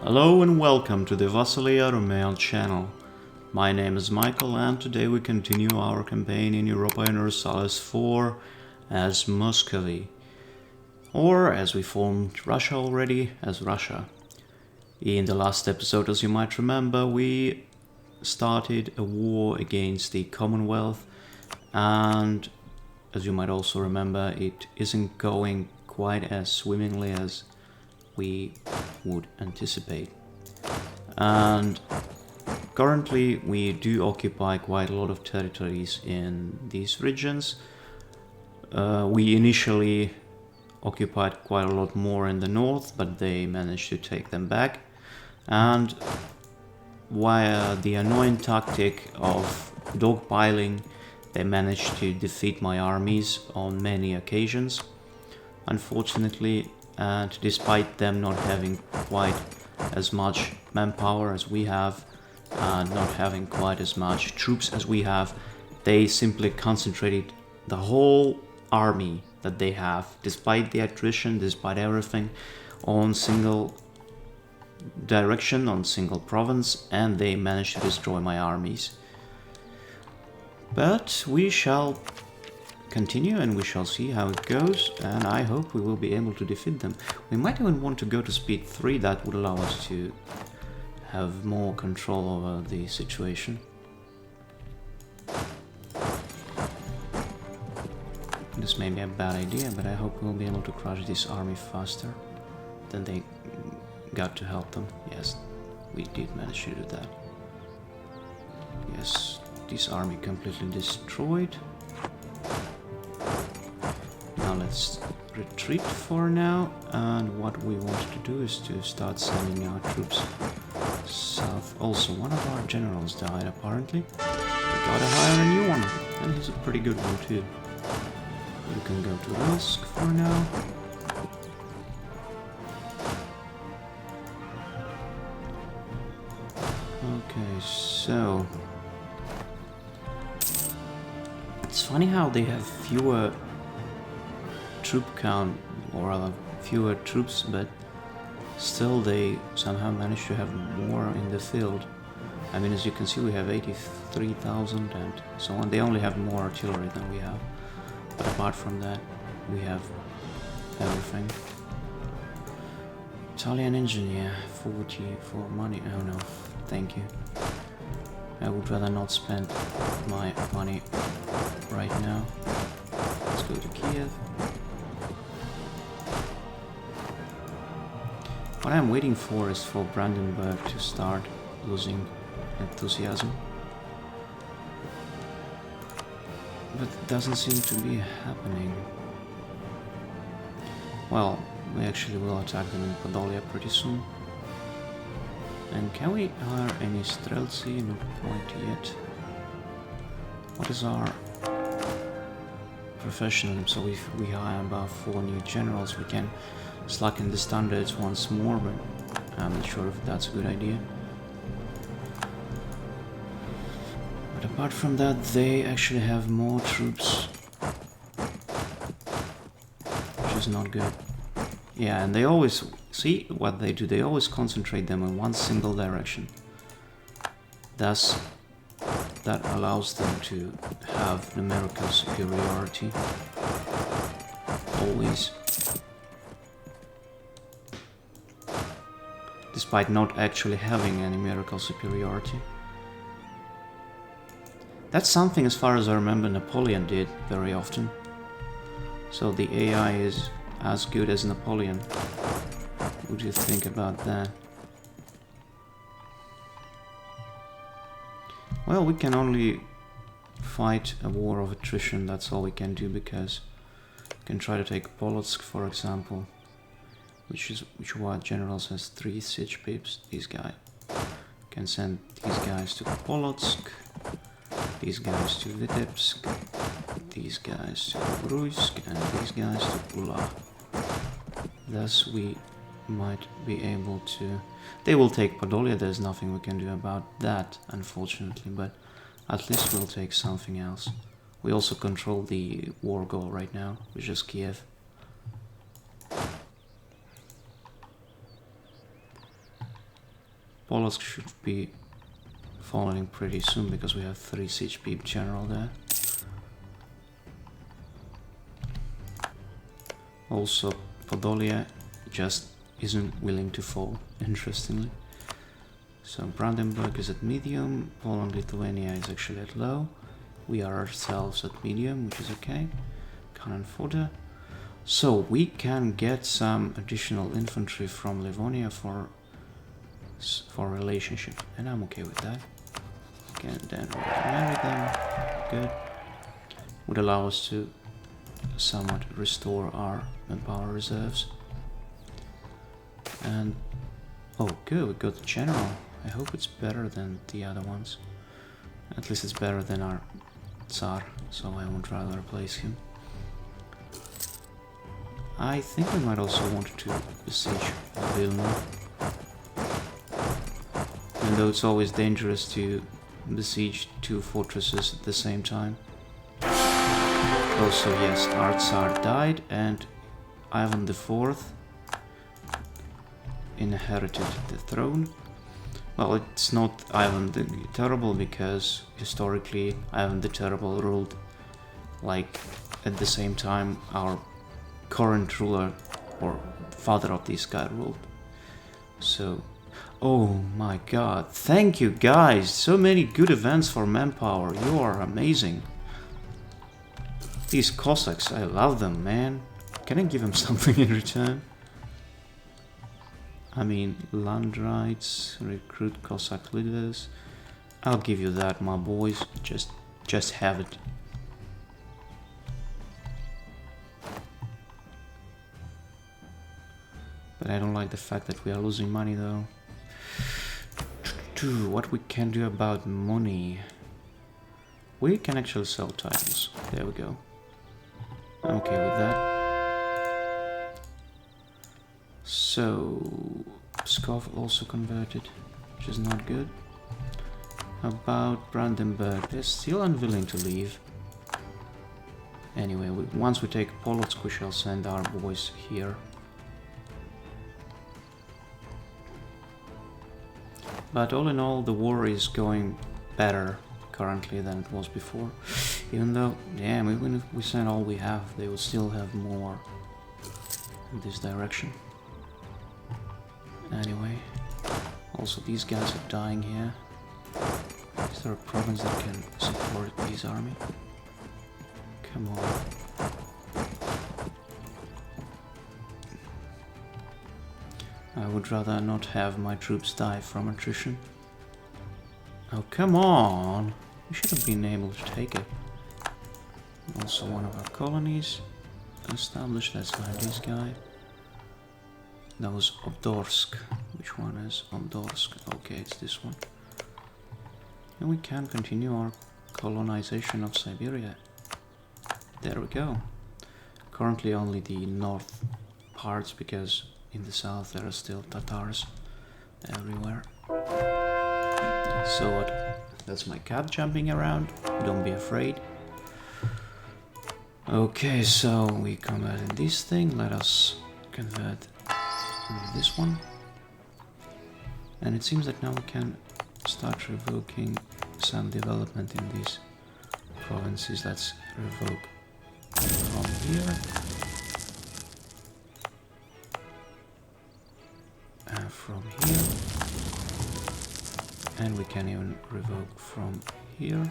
Hello and welcome to the Vasily Romeo channel. My name is Michael and today we continue our campaign in Europa Universalis 4 as Muscovy. Or as we formed Russia already, as Russia. In the last episode, as you might remember, we started a war against the Commonwealth, and as you might also remember, it isn't going quite as swimmingly as we would anticipate. And currently we do occupy quite a lot of territories in these regions. We initially occupied quite a lot more in the north, but they managed to take them back. And via the annoying tactic of dogpiling, they managed to defeat my armies on many occasions, unfortunately, and despite them not having quite as much manpower as we have, and not having quite as much troops as we have, they simply concentrated the whole army that they have, despite the attrition, despite everything, on single direction, on single province, and they managed to destroy my armies. But we shall continue and we shall see how it goes, and I hope we will be able to defeat them. We might even want to go to speed 3, that would allow us to have more control over the situation. This may be a bad idea, but I hope we'll be able to crush this army faster than they got to help them. Yes, we did manage to do that. Yes, this army completely destroyed. Now let's retreat for now, and what we want to do is to start sending our troops south. Also, one of our generals died apparently. We gotta hire a new one, and he's a pretty good one too. You can go to Rusk for now. Okay, so it's funny how they have fewer troop count, or rather fewer troops, but still they somehow manage to have more in the field. I mean, as you can see, we have 83,000 and so on. They only have more artillery than we have, but apart from that, we have everything. Italian engineer, 40 for money. Oh no, thank you. I would rather not spend my money right now. Let's go to Kiev. What I'm waiting for is for Brandenburg to start losing enthusiasm. But it doesn't seem to be happening. Well, we actually will attack them in Podolia pretty soon. And can we hire any Streltsy? Not quite yet. What is our professionalism? So if we hire about 4 new generals, we can slacken the standards once more, but I'm not sure if that's a good idea. But apart from that, they actually have more troops, which is not good. Yeah, and they always, see what they do, they always concentrate them in one single direction. Thus, that allows them to have numerical superiority, always. Despite not actually having any numerical superiority. That's something, as far as I remember, Napoleon did very often. So the AI is as good as Napoleon. What do you think about that? Well, we can only fight a war of attrition, that's all we can do, because we can try to take Polotsk, for example. Which one generals has 3 siege pips. These guys can send these guys to Polotsk, these guys to Vitebsk, these guys to Ruisk, and these guys to Ula. Thus we might be able to... They will take Podolia, there's nothing we can do about that, unfortunately, but at least we'll take something else. We also control the war goal right now, which is Kiev. Polotsk should be falling pretty soon because we have 3 CHP general there. Also, Podolia just isn't willing to fall, interestingly. So Brandenburg is at medium, Poland, Lithuania is actually at low. We are ourselves at medium, which is okay. Cannon fodder. So we can get some additional infantry from Livonia for relationship, and I'm okay with that. And then we'll marry them. Good. Would allow us to somewhat restore our manpower reserves. And oh, good, we got the general. I hope it's better than the other ones. At least it's better than our Tsar, so I would rather replace him. I think we might also want to besiege Vilna. Even though it's always dangerous to besiege 2 fortresses at the same time. Also, yes, our Tsar died and Ivan IV inherited the throne. Well, it's not Ivan the Terrible because historically Ivan the Terrible ruled like at the same time our current ruler or father of this guy ruled. So, oh my god, thank you guys, so many good events for manpower, you are amazing. These Cossacks, I love them, man. Can I give them something in return? I mean, land rights, recruit Cossack leaders. I'll give you that, my boys. Just have it. But I don't like the fact that we are losing money, though. What we can do about money? We can actually sell titles. There we go. I'm okay with that. So, Pskov also converted, which is not good. How about Brandenburg? They're still unwilling to leave. Anyway, once we take Polotsk, we shall send our boys here. But all in all, the war is going better currently than it was before. Even though, damn, even if we send all we have, they will still have more in this direction. Anyway, also these guys are dying here. Is there a province that can support this army? Come on. I would rather not have my troops die from attrition. Oh, come on! We should have been able to take it. Also one of our colonies established, that's why this guy. That was Obdorsk. Which one is Obdorsk? Okay, it's this one. And we can continue our colonization of Siberia. There we go. Currently only the north parts, because in the south there are still Tatars everywhere. So what? That's my cat jumping around. Don't be afraid. Okay, so we converted this thing. Let us convert this one. And it seems that now we can start revoking some development in these provinces. Let's revoke from here. And from here. And we can even revoke from here,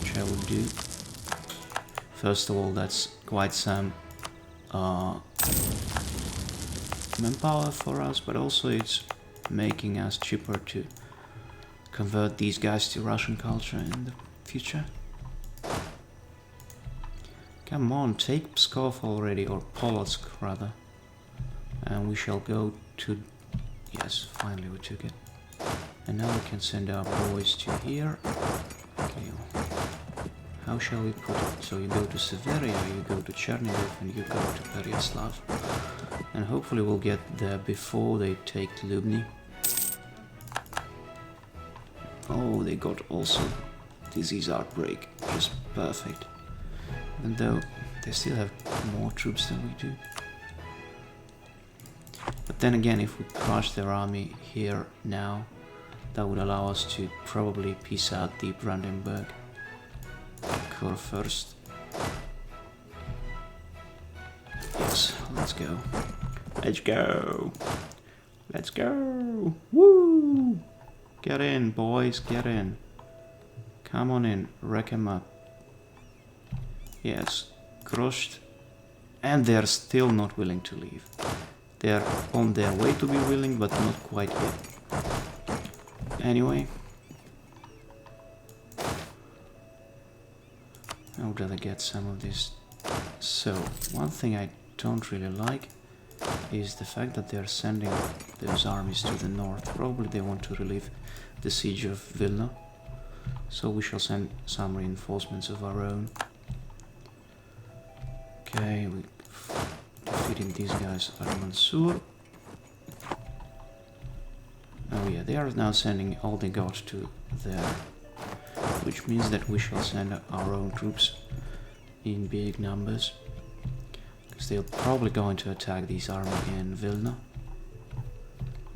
which I will do. First of all, that's quite some manpower for us, but also it's making us cheaper to convert these guys to Russian culture in the future. Come on, take Pskov already, or Polotsk rather. And we shall go to... Yes, finally we took it. And now we can send our boys to here. Okay, how shall we put it? So you go to Severia, you go to Chernihiv, and you go to Pereyaslav. And hopefully we'll get there before they take Lubny. Oh, they got also disease outbreak, just perfect. Even though they still have more troops than we do. But then again, if we crush their army here now, that would allow us to probably piece out the Brandenburg Corps first. Yes, let's go. Let's go! Let's go! Woo! Get in, boys, get in. Come on in, wreck 'em up. Yes, crushed. And they're still not willing to leave. They're on their way to be willing, but not quite yet. Anyway. I would rather get some of this. So, one thing I don't really like is the fact that they're sending those armies to the north. Probably they want to relieve the siege of Vilna. So we shall send some reinforcements of our own. Okay, we defeating these guys at Mansour. Oh yeah, they are now sending all they got to there. Which means that we shall send our own troops in big numbers. Because they're probably going to attack this army in Vilna.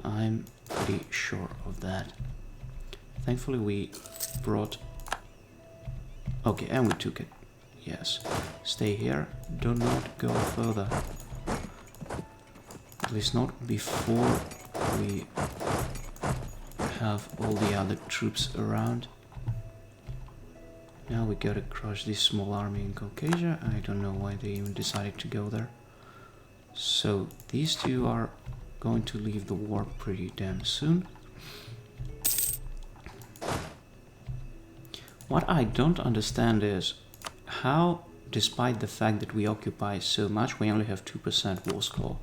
I'm pretty sure of that. Thankfully we brought... Okay, and we took it. Yes. Stay here. Do not go further. At least not before we have all the other troops around. Now we gotta crush this small army in Caucasia. I don't know why they even decided to go there. So these two are going to leave the war pretty damn soon. What I don't understand is how, despite the fact that we occupy so much, we only have 2% war score.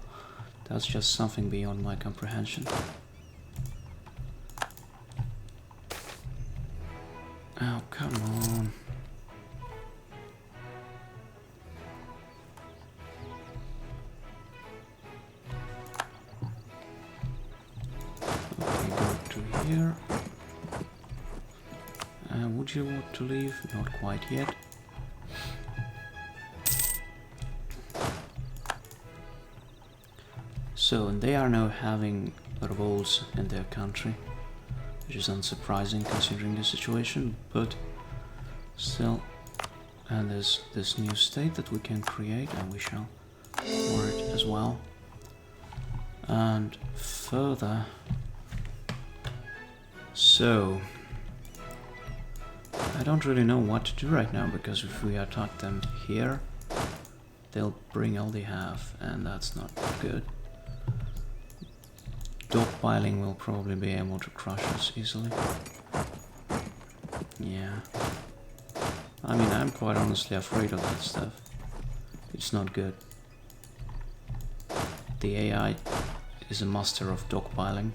That's just something beyond my comprehension. Oh, come on. Okay, go to here. Would you want to leave? Not quite yet. So, they are now having revolts in their country, which is unsurprising considering the situation, but still. And there's this new state that we can create, and we shall war it as well. And further, so I don't really know what to do right now, because if we attack them here, they'll bring all they have, and that's not good. Dogpiling will probably be able to crush us easily. Yeah. I mean, I'm quite honestly afraid of that stuff. It's not good. The AI is a master of dogpiling.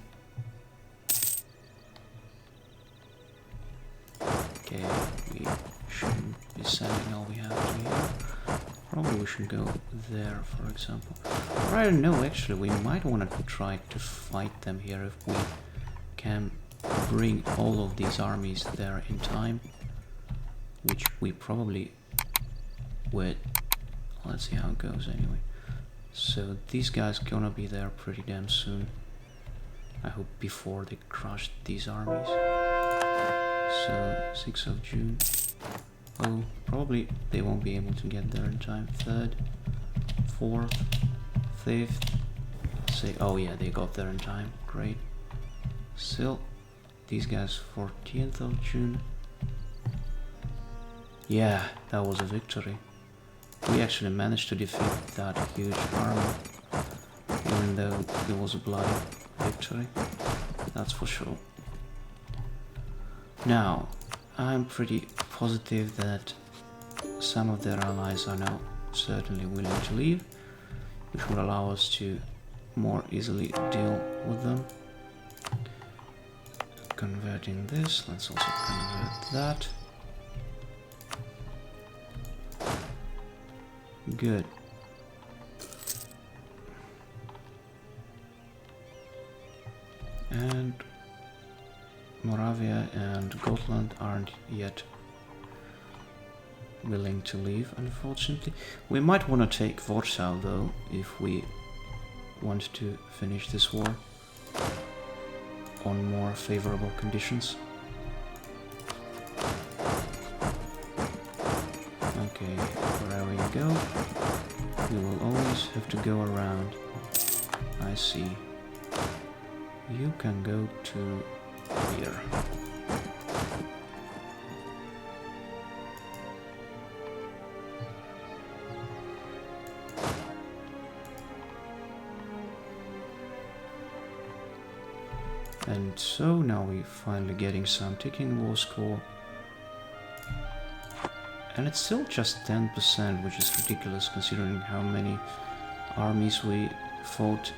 Okay, we shouldn't be sending all we have to here. Probably we should go there, for example. Or I don't know, actually, we might want to try to fight them here if we can bring all of these armies there in time. Which we probably would. Let's see how it goes anyway. So these guys gonna be there pretty damn soon. I hope before they crush these armies. So 6th of June. Oh, probably they won't be able to get there in time. 3rd, 4th, 5th. Say, oh yeah, they got there in time. Great. Still, these guys 14th of June. Yeah, that was a victory. We actually managed to defeat that huge army, even though it was a bloody victory. That's for sure. Now, I'm pretty positive that some of their allies are now certainly willing to leave, which will allow us to more easily deal with them. Converting this, let's also convert that. Good. And Moravia and Gotland aren't yet willing to leave, unfortunately. We might want to take Warsaw though, if we want to finish this war on more favorable conditions. Okay, wherever you go, you will always have to go around. I see. You can go to here. And so now we're finally getting some ticking war score. And it's still just 10%, which is ridiculous considering how many armies we fought,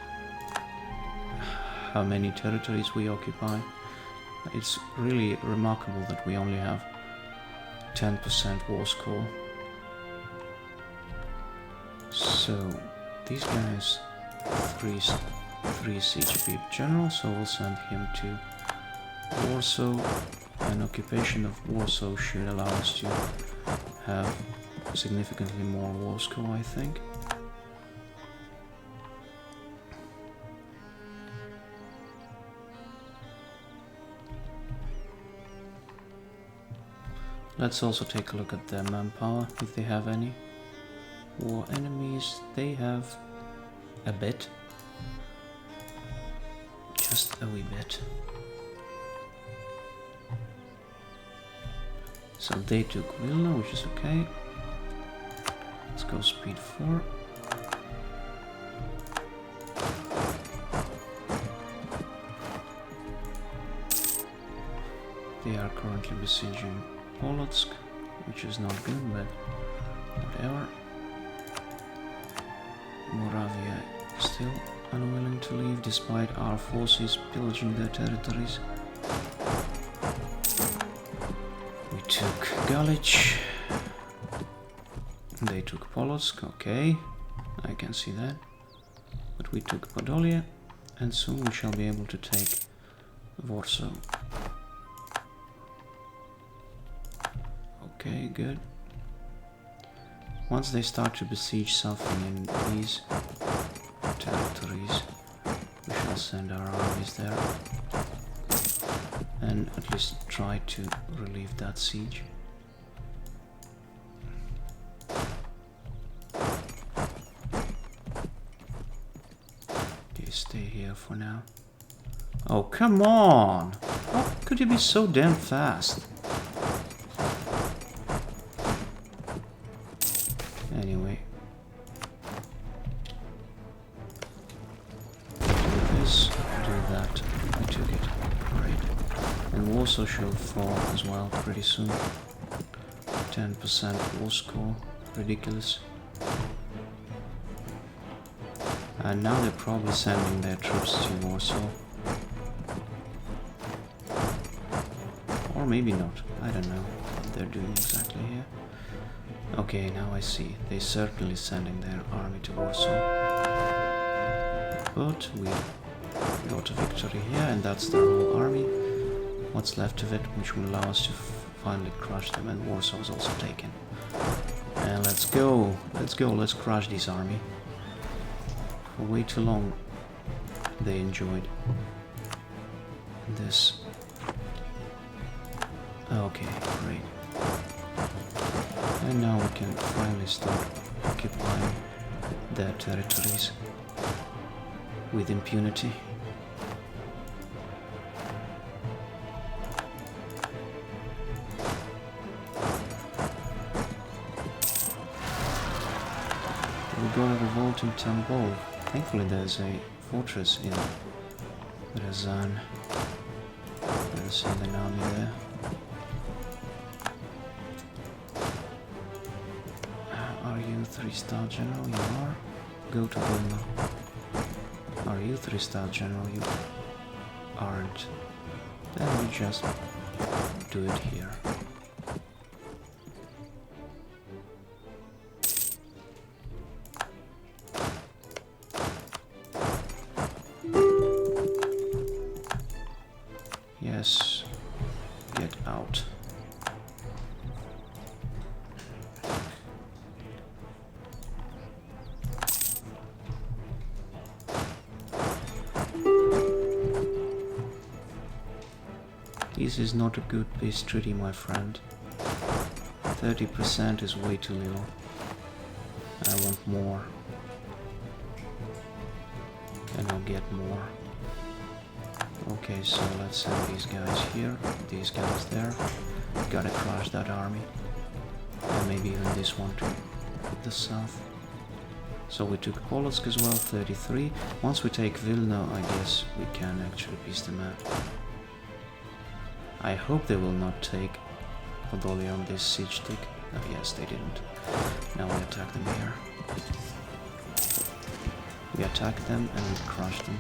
how many territories we occupy. It's really remarkable that we only have 10% war score. So these guys, three CGP general, so we'll send him to Warsaw. An occupation of Warsaw should allow us to have significantly more war score, I think. Let's also take a look at their manpower, if they have any. War enemies, they have a bit. Just a wee bit. So they took Vilna, which is okay. Let's go speed 4. They are currently besieging Polotsk, which is not good, but whatever. Moravia is still unwilling to leave despite our forces pillaging their territories. We took Galich. They took Polotsk, okay, I can see that. But we took Podolia, and soon we shall be able to take Warsaw. Okay, good. Once they start to besiege something in these territories, we shall send our armies there and at least try to relieve that siege. Okay, stay here for now. Oh, come on! How could you be so damn fast? Anyway. Do this, do that. I took it. Great. And Warsaw should fall as well pretty soon. 10% war score. Ridiculous. And now they're probably sending their troops to Warsaw. Or maybe not. I don't know what they're doing exactly here. Okay, now I see. They're certainly sending their army to Warsaw. But we got a victory here, and that's their whole army. What's left of it, which will allow us to finally crush them, and Warsaw is also taken. And let's go, let's crush this army. For way too long they enjoyed this. Okay, great. And now we can finally start occupying their territories with impunity. We got a revolt in Tambov. Thankfully there's a fortress in Ryazan. Let's see an army there. Are you 3-star general? You are. Go to Vilna. Are you 3-star general? You aren't. Then we just do it here. Yes, get out. This is not a good peace treaty, my friend. 30% is way too little. I want more. And I'll get more. Okay, so let's send these guys here, these guys there. Gotta crush that army. And maybe even this one too, with the south. So we took Polotsk as well, 33. Once we take Vilna, I guess we can actually piece them out. I hope they will not take Podolia on this siege tick. Oh yes, they didn't. Now we attack them here. We attack them and we crush them.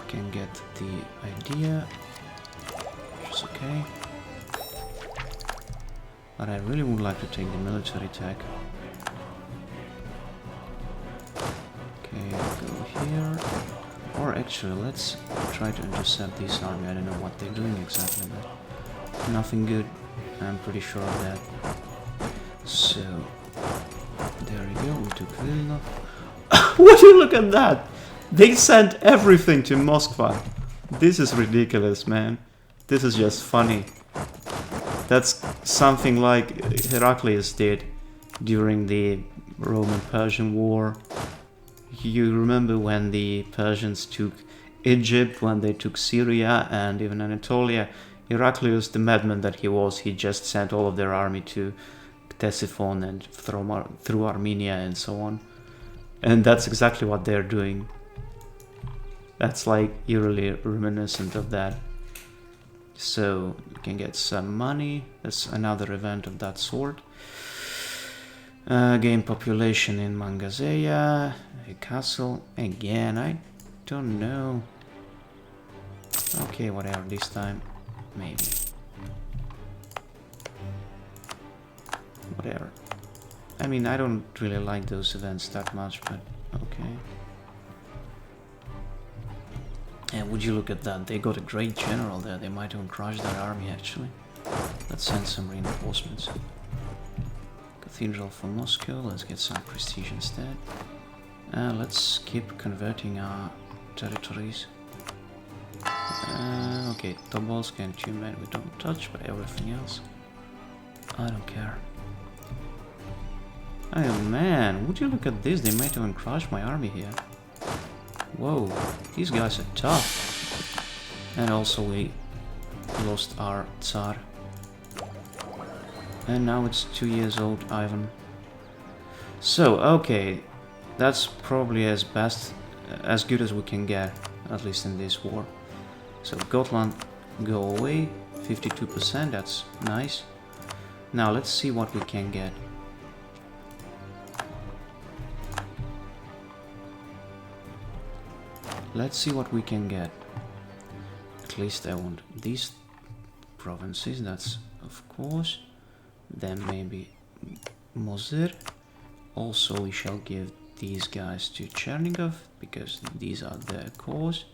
Can get the idea, which is okay. But I really would like to take the military attack. Okay, go here. Or actually, let's try to intercept this army. I don't know what they're doing exactly, but nothing good. I'm pretty sure of that. So, there we go. We took Vilna. Would you look at that? They sent everything to Moscow. This is ridiculous, man. This is just funny. That's something like Heraclius did during the Roman-Persian War. You remember when the Persians took Egypt, when they took Syria and even Anatolia? Heraclius, the madman that he was, he just sent all of their army to Ctesiphon and through Armenia and so on. And that's exactly what they're doing. That's like eerily reminiscent of that. So you can get some money. That's another event of that sort. Gain population in Mangazeya. A castle. Again, I don't know. Okay, whatever, this time. Maybe. Whatever. I mean, I don't really like those events that much, but okay. And would you look at that? They got a great general there. They might even crush that army, actually. Let's send some reinforcements. Cathedral for Moscow. Let's get some prestige instead. Let's keep converting our territories. Okay, Tobolsk and Tumen we don't touch, but everything else, I don't care. Oh man, would you look at this? They might even crush my army here. Whoa, these guys are tough. And also we lost our Tsar. And now it's 2 years old, Ivan. So, okay, that's probably as good as we can get, at least in this war. So Gotland, go away, 52%, that's nice. Now let's see what we can get. Let's see what we can get. At least I want these provinces, that's of course. Then maybe Mozyr. Also we shall give these guys to Chernigov, because these are their cause.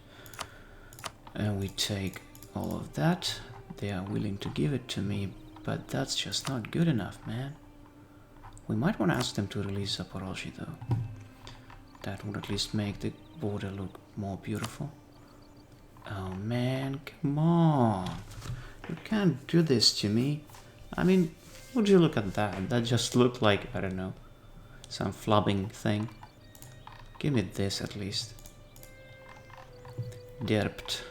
And we take all of that. They are willing to give it to me, but that's just not good enough, man. We might want to ask them to release Zaporozhye though. That would at least make the border look more beautiful. Oh man, come on. You can't do this to me. I mean, would you look at that? That just looked like, I don't know, some flubbing thing. Give me this at least. Derpt.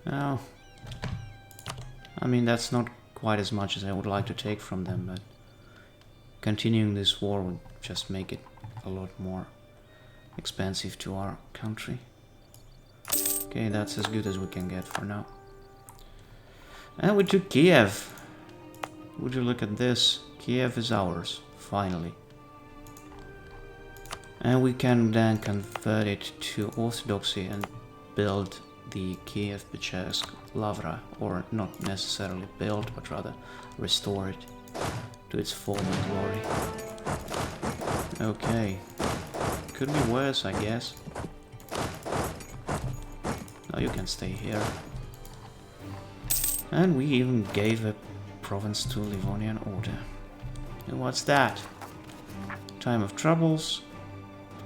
Oh. I mean, that's not quite as much as I would like to take from them, but continuing this war would just make it a lot more expensive to our country. Okay, that's as good as we can get for now. And we took Kiev. Would you look at this? Kiev is ours, finally. And we can then convert it to Orthodoxy and build the Kiev-Pechersk Lavra, or not necessarily build, but rather restore it to its former glory. Okay. Could be worse, I guess. Now you can stay here. And we even gave a province to Livonian Order. And what's that? Time of troubles.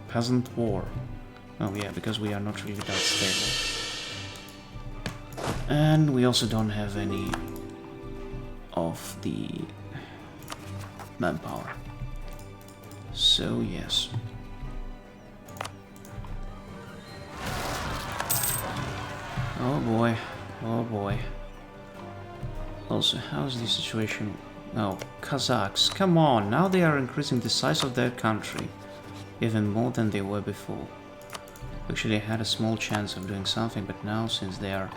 Peasant war. Oh yeah, because we are not really that stable. And we also don't have any of the manpower. So yes. Oh boy, oh boy. Also, how's the situation? Oh, Kazakhs, come on, now they are increasing the size of their country, even more than they were before. Actually, I had a small chance of doing something, but now, since they're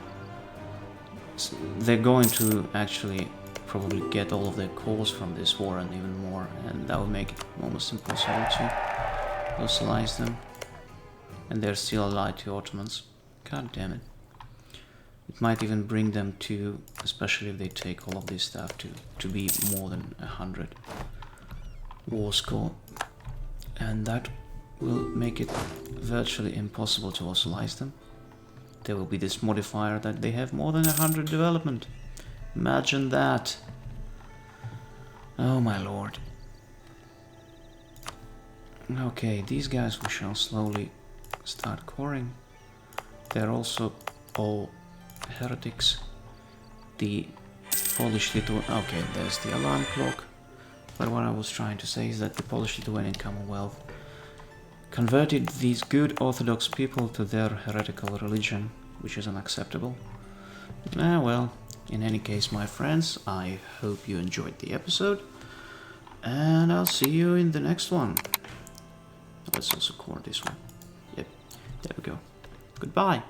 going to actually probably get all of their cores from this war and even more, and that would make it almost impossible to fossilize them. And they're still allied to Ottomans. God damn it. It might even bring them to, especially if they take all of this stuff, to be more than 100 war score. And that will make it virtually impossible to fossilize them. There will be this modifier that they have more than 100 development. Imagine that. Oh my lord. Okay, these guys we shall slowly start coring. They're also all heretics. The Polish Lithuanian. Okay, there's the alarm clock. But what I was trying to say is that the Polish Lithuanian Commonwealth converted these good Orthodox people to their heretical religion, which is unacceptable. Well, in any case, my friends, I hope you enjoyed the episode, and I'll see you in the next one. Let's also core this one. Yep, there we go. Goodbye.